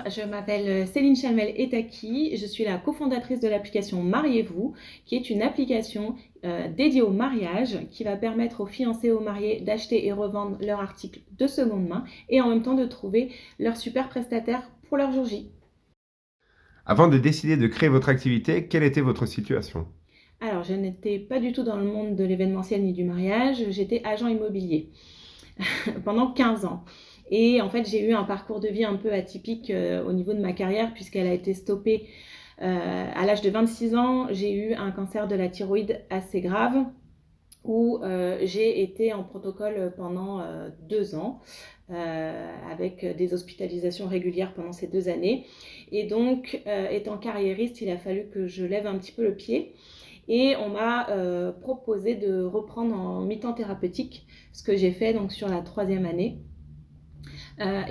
Je m'appelle Céline Chalmel-Etaki, je suis la cofondatrice de l'application Mariez-vous, qui est une application dédiée au mariage qui va permettre aux fiancés et aux mariés d'acheter et revendre leurs articles de seconde main et en même temps de trouver leur super prestataire pour leur jour J. Avant de décider de créer votre activité, quelle était votre situation? Alors, je n'étais pas du tout dans le monde de l'événementiel ni du mariage, j'étais agent immobilier pendant 15 ans. Et en fait, j'ai eu un parcours de vie un peu atypique au niveau de ma carrière puisqu'elle a été stoppée à l'âge de 26 ans. J'ai eu un cancer de la thyroïde assez grave où j'ai été en protocole pendant 2 ans avec des hospitalisations régulières pendant ces 2 années. Et donc, étant carriériste, il a fallu que je lève un petit peu le pied. Et on m'a proposé de reprendre en mi-temps thérapeutique, ce que j'ai fait donc sur la 3e année.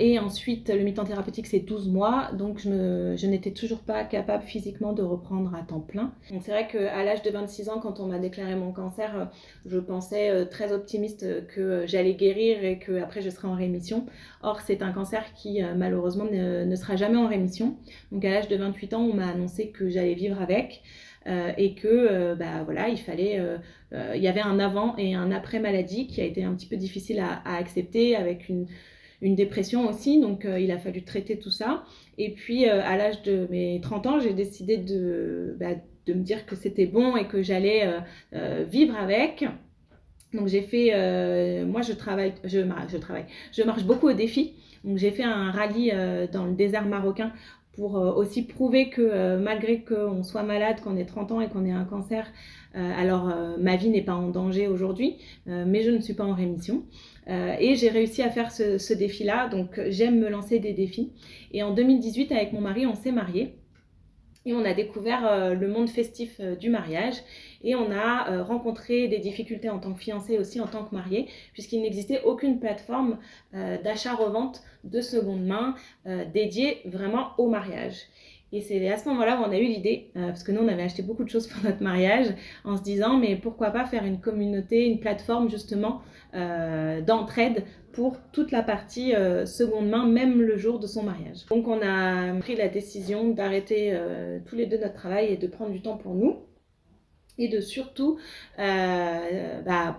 Et ensuite, le mi-temps thérapeutique, c'est 12 mois, donc je n'étais toujours pas capable physiquement de reprendre à temps plein. Donc c'est vrai qu'à l'âge de 26 ans, quand on m'a déclaré mon cancer, je pensais très optimiste que j'allais guérir et qu'après je serais en rémission. Or, c'est un cancer qui malheureusement ne sera jamais en rémission. Donc à l'âge de 28 ans, on m'a annoncé que j'allais vivre avec. Et que voilà, il y avait un avant et un après maladie qui a été un petit peu difficile à accepter avec une dépression aussi, donc il a fallu traiter tout ça. Et puis à l'âge de mes 30 ans, j'ai décidé de me dire que c'était bon et que j'allais vivre avec. Donc j'ai fait, moi je marche beaucoup au défi. Donc j'ai fait un rallye dans le désert marocain pour aussi prouver que malgré qu'on soit malade, qu'on ait 30 ans et qu'on ait un cancer, alors ma vie n'est pas en danger aujourd'hui, mais je ne suis pas en rémission. Et j'ai réussi à faire ce défi-là, donc j'aime me lancer des défis. Et en 2018, avec mon mari, on s'est mariés. Et on a découvert le monde festif du mariage et on a rencontré des difficultés en tant que fiancé aussi en tant que marié puisqu'il n'existait aucune plateforme d'achat-revente de seconde main dédiée vraiment au mariage. Et c'est à ce moment-là où on a eu l'idée, parce que nous on avait acheté beaucoup de choses pour notre mariage, en se disant mais pourquoi pas faire une communauté, une plateforme justement d'entraide pour toute la partie seconde main, même le jour de son mariage. Donc on a pris la décision d'arrêter tous les deux notre travail et de prendre du temps pour nous et de surtout faire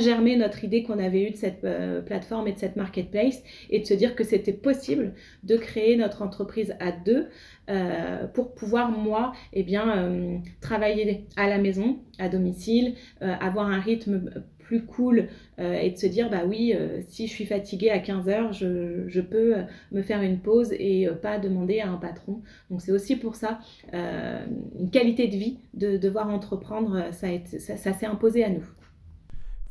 germer notre idée qu'on avait eue de cette plateforme et de cette marketplace et de se dire que c'était possible de créer notre entreprise à deux pour pouvoir, moi, travailler à la maison, à domicile, avoir un rythme plus cool et de se dire bah oui si je suis fatiguée à 15h je peux me faire une pause et pas demander à un patron. Donc c'est aussi pour ça une qualité de vie de devoir entreprendre, ça s'est imposé à nous.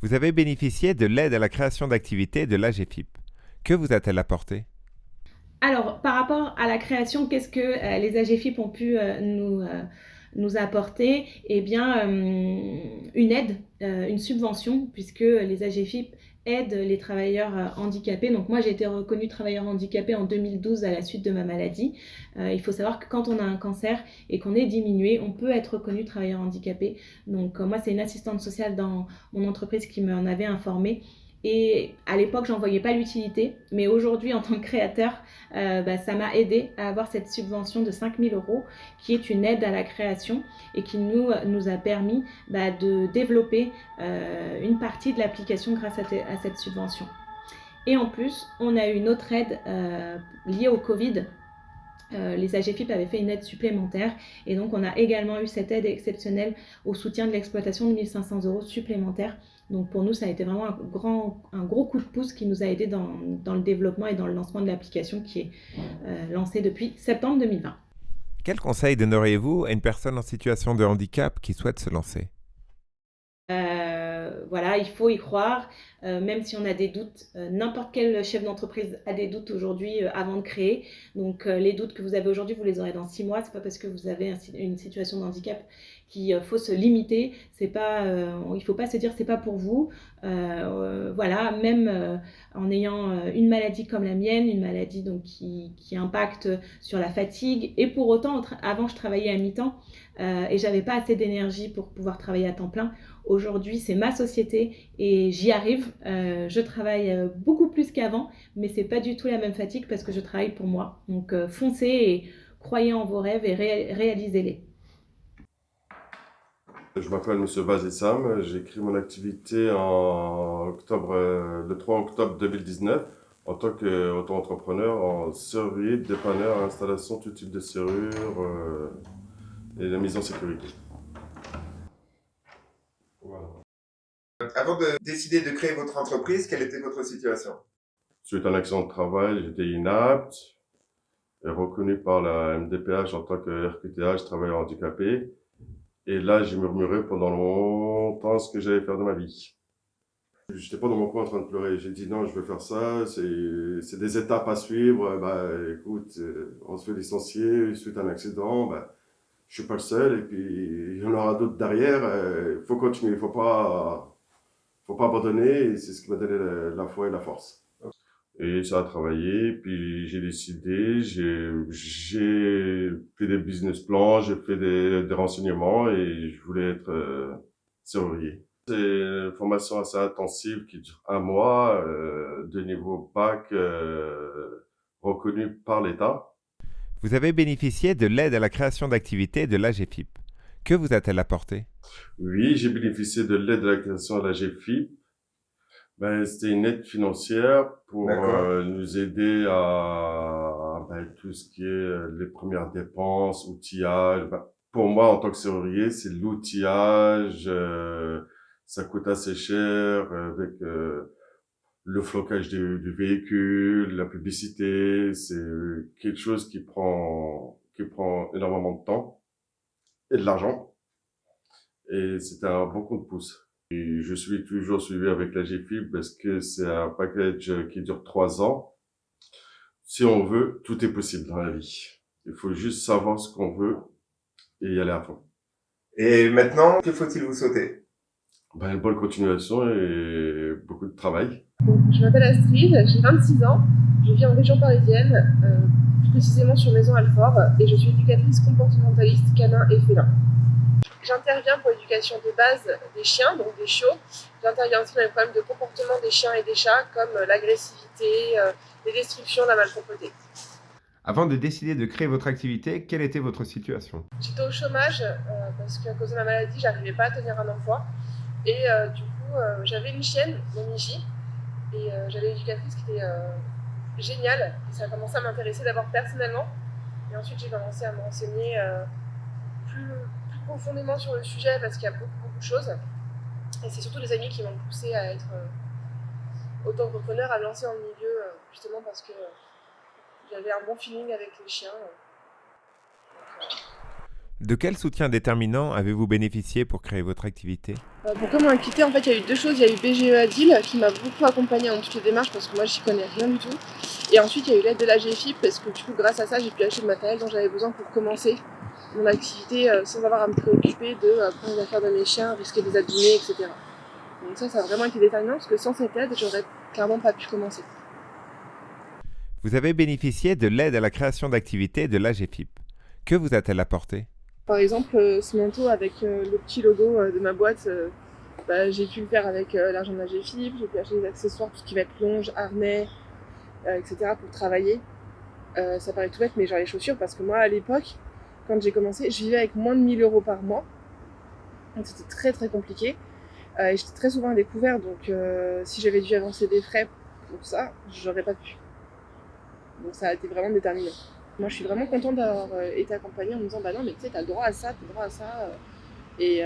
Vous avez bénéficié de l'aide à la création d'activités de l'AGFIP. Que vous a-t-elle apporté? Alors, par rapport à la création, qu'est-ce que les AGFIP ont pu nous apporter? Eh bien, une aide, une subvention, puisque les AGFIP aident les travailleurs handicapés. Donc moi, j'ai été reconnue travailleur handicapé en 2012 à la suite de ma maladie. Il faut savoir que quand on a un cancer et qu'on est diminué, on peut être reconnu travailleur handicapé. Donc moi, c'est une assistante sociale dans mon entreprise qui m'en avait informée. Et à l'époque, j'en voyais pas l'utilité, mais aujourd'hui, en tant que créateur, ça m'a aidé à avoir cette subvention de 5 000 euros, qui est une aide à la création et qui nous a permis de développer une partie de l'application grâce à cette subvention. Et en plus, on a eu une autre aide liée au Covid. Les AGFIP avaient fait une aide supplémentaire et donc on a également eu cette aide exceptionnelle au soutien de l'exploitation de 1 500 euros supplémentaires. Donc pour nous, ça a été vraiment un gros coup de pouce qui nous a aidés dans le développement et dans le lancement de l'application qui est lancée depuis septembre 2020. Quel conseil donneriez-vous à une personne en situation de handicap qui souhaite se lancer? Voilà, il faut y croire, même si on a des doutes. N'importe quel chef d'entreprise a des doutes aujourd'hui avant de créer. Donc les doutes que vous avez aujourd'hui, vous les aurez dans 6 mois. C'est pas parce que vous avez une situation de handicap qu'il faut se limiter. C'est pas, il faut pas se dire c'est pas pour vous. Voilà, même en ayant une maladie comme la mienne, une maladie donc qui impacte sur la fatigue. Et pour autant, avant je travaillais à mi-temps et j'avais pas assez d'énergie pour pouvoir travailler à temps plein. Aujourd'hui, c'est ma société et j'y arrive. Je travaille beaucoup plus qu'avant, mais c'est pas du tout la même fatigue parce que je travaille pour moi. Donc foncez et croyez en vos rêves et réalisez-les. Je m'appelle Monsieur Bazissam, j'ai créé mon activité le 3 octobre 2019 en tant qu'auto-entrepreneur en serrurier, dépanneur, installation, tout type de serrure et la mise en sécurité. Voilà. Avant de décider de créer votre entreprise, quelle était votre situation? Suite à un accident de travail, j'étais inapte et reconnu par la MDPH en tant que RQTH, travailleur handicapé. Et là, j'ai murmuré pendant longtemps ce que j'allais faire de ma vie. J'étais pas dans mon coin en train de pleurer. J'ai dit non, je veux faire ça. C'est des étapes à suivre. Bah, écoute, on se fait licencier suite à un accident. Bah, je suis pas le seul. Et puis, il y en aura d'autres derrière. Il faut continuer. Faut pas abandonner. Et c'est ce qui m'a donné la foi et la force. Et ça a travaillé, puis j'ai décidé, j'ai fait des business plans, j'ai fait des renseignements et je voulais être serrurier. C'est une formation assez intensive qui dure 1 mois, de niveau bac reconnu par l'État. Vous avez bénéficié de l'aide à la création d'activité de l'AGEFIP. Que vous a-t-elle apporté? Oui, j'ai bénéficié de l'aide de la création de la GFIP. Ben, c'était une aide financière pour nous aider à tout ce qui est les premières dépenses, outillage. Ben, pour moi, en tant que serrurier, c'est l'outillage. Ça coûte assez cher avec le flocage du véhicule, la publicité. C'est quelque chose qui prend énormément de temps et de l'argent. Et c'était un bon coup de pouce. Et je suis toujours suivi avec la GFIP parce que c'est un package qui dure 3 ans. Si on veut, tout est possible dans la vie. Il faut juste savoir ce qu'on veut et y aller à fond. Et maintenant, que faut-il vous souhaiter? Ben, une bonne continuation et beaucoup de travail. Je m'appelle Astrid, j'ai 26 ans, je vis en région parisienne, plus précisément sur Maison-Alfort, et je suis éducatrice comportementaliste canin et félin. J'interviens pour l'éducation de base des chiens, donc des chiots. J'interviens aussi dans les problèmes de comportement des chiens et des chats, comme l'agressivité, les destructions, la malpropreté. Avant de décider de créer votre activité, quelle était votre situation? J'étais au chômage parce qu'à cause de ma maladie, j'arrivais pas à tenir un emploi. Et du coup, j'avais une chienne, mon Michi, et j'avais une éducatrice qui était géniale. Et ça a commencé à m'intéresser d'abord personnellement. Et ensuite, j'ai commencé à me renseigner plus profondément sur le sujet parce qu'il y a beaucoup de choses. Et c'est surtout les amis qui m'ont poussé à être auto-entrepreneur, à me lancer dans le milieu, justement parce que j'avais un bon feeling avec les chiens. De quel soutien déterminant avez-vous bénéficié pour créer votre activité? Pour créer mon activité, en fait, il y a eu 2 choses. Il y a eu BGE Adil qui m'a beaucoup accompagnée dans toutes les démarches parce que moi, j'y connais rien du tout. Et ensuite, il y a eu l'aide de la GFIP parce que du coup, grâce à ça, j'ai pu acheter le matériel dont j'avais besoin pour commencer mon activité sans avoir à me préoccuper de prendre les affaires de mes chiens, risquer de les abîmer, etc. Donc ça a vraiment été déterminant parce que sans cette aide, j'aurais clairement pas pu commencer. Vous avez bénéficié de l'aide à la création d'activité de l'AGEFIP. Que vous a-t-elle apporté? Par exemple, ce manteau avec le petit logo de ma boîte, j'ai pu le faire avec l'argent de la GFIP, j'ai pu acheter des accessoires, tout ce qui va être longe, harnais, etc. pour travailler. Ça paraît tout bête, mais genre les chaussures, parce que moi à l'époque, quand j'ai commencé, je vivais avec moins de 1 000 € par mois. Donc c'était très très compliqué. Et j'étais très souvent à découvert, donc si j'avais dû avancer des frais pour ça, j'aurais pas pu. Donc ça a été vraiment déterminant. Moi je suis vraiment contente d'avoir été accompagnée en me disant bah non mais tu sais t'as le droit à ça, t'as le droit à ça. Et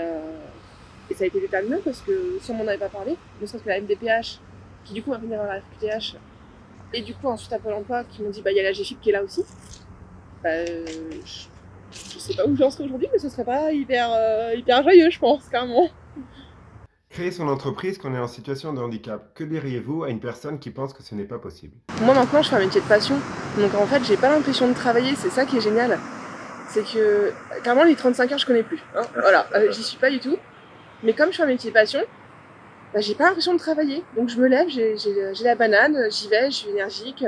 ça a été déterminant parce que si on m'en avait pas parlé, ne serait-ce que la MDPH, qui du coup m'a fait venir à la RQTH, et du coup ensuite à Pôle emploi qui m'ont dit bah il y a la GFIP qui est là aussi, je sais pas où j'en serais aujourd'hui, mais ce serait pas hyper joyeux je pense carrément. Créer son entreprise quand on est en situation de handicap, que diriez-vous à une personne qui pense que ce n'est pas possible? Moi maintenant je fais un métier de passion, donc en fait j'ai pas l'impression de travailler, c'est ça qui est génial. C'est que clairement les 35 heures je connais plus, hein. Voilà, j'y suis pas du tout. Mais comme je fais un métier de passion, j'ai pas l'impression de travailler. Donc je me lève, j'ai la banane, j'y vais, je suis énergique.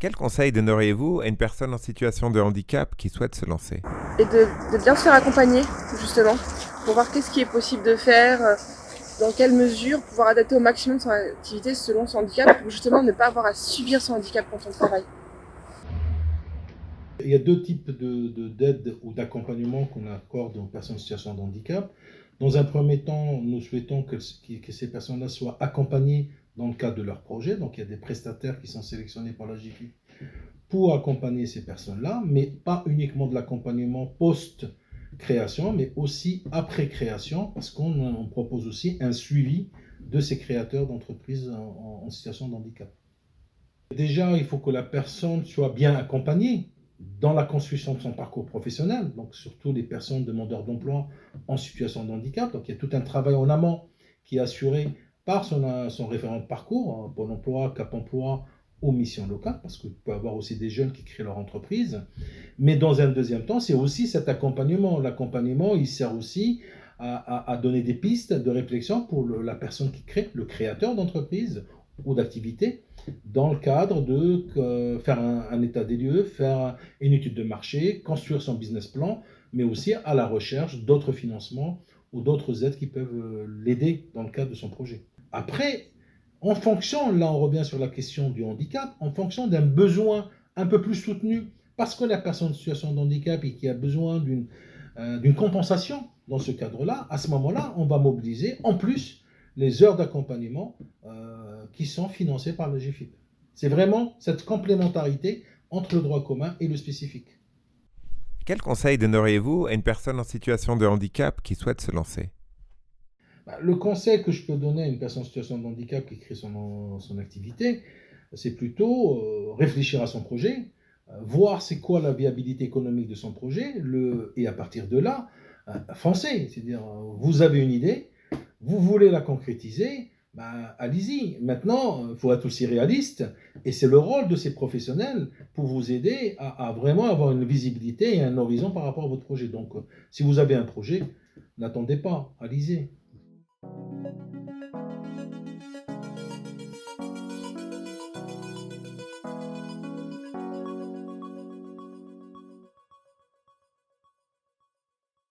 Quel conseil donneriez-vous à une personne en situation de handicap qui souhaite se lancer? et de bien se faire accompagner, justement, pour voir qu'est-ce qui est possible de faire, dans quelle mesure pouvoir adapter au maximum son activité selon son handicap, pour justement ne pas avoir à subir son handicap quand on travaille. Il y a deux types d'aide ou d'accompagnement qu'on accorde aux personnes en situation de handicap. Dans un premier temps, nous souhaitons que ces personnes-là soient accompagnées dans le cadre de leur projet. Donc il y a des prestataires qui sont sélectionnés par la GFIP pour accompagner ces personnes-là, mais pas uniquement de l'accompagnement post-création, mais aussi après-création, parce qu'on propose aussi un suivi de ces créateurs d'entreprises en situation de handicap. Déjà, il faut que la personne soit bien accompagnée dans la construction de son parcours professionnel, donc surtout les personnes demandeurs d'emploi en situation de handicap. Donc il y a tout un travail en amont qui est assuré par son référent de parcours, Pôle emploi, Cap emploi ou mission locale, parce qu'il peut y avoir aussi des jeunes qui créent leur entreprise. Mais dans un deuxième temps, c'est aussi cet accompagnement. L'accompagnement, il sert aussi à donner des pistes de réflexion pour la personne qui crée, le créateur d'entreprise ou d'activité, dans le cadre de faire un état des lieux, faire une étude de marché, construire son business plan, mais aussi à la recherche d'autres financements ou d'autres aides qui peuvent l'aider dans le cadre de son projet. Après, en fonction, là on revient sur la question du handicap, en fonction d'un besoin un peu plus soutenu, parce que la personne en situation de handicap et qui a besoin d'une compensation dans ce cadre-là, à ce moment-là, on va mobiliser en plus les heures d'accompagnement qui sont financées par le GFIP. C'est vraiment cette complémentarité entre le droit commun et le spécifique. Quel conseil donneriez-vous à une personne en situation de handicap qui souhaite se lancer? Le conseil que je peux donner à une personne en situation de handicap qui crée son activité, c'est plutôt réfléchir à son projet, voir c'est quoi la viabilité économique de son projet, et à partir de là, foncer. C'est-à-dire, vous avez une idée, vous voulez la concrétiser, allez-y. Maintenant, il faut être aussi réaliste, et c'est le rôle de ces professionnels pour vous aider à vraiment avoir une visibilité et un horizon par rapport à votre projet. Donc, si vous avez un projet, n'attendez pas, allez-y.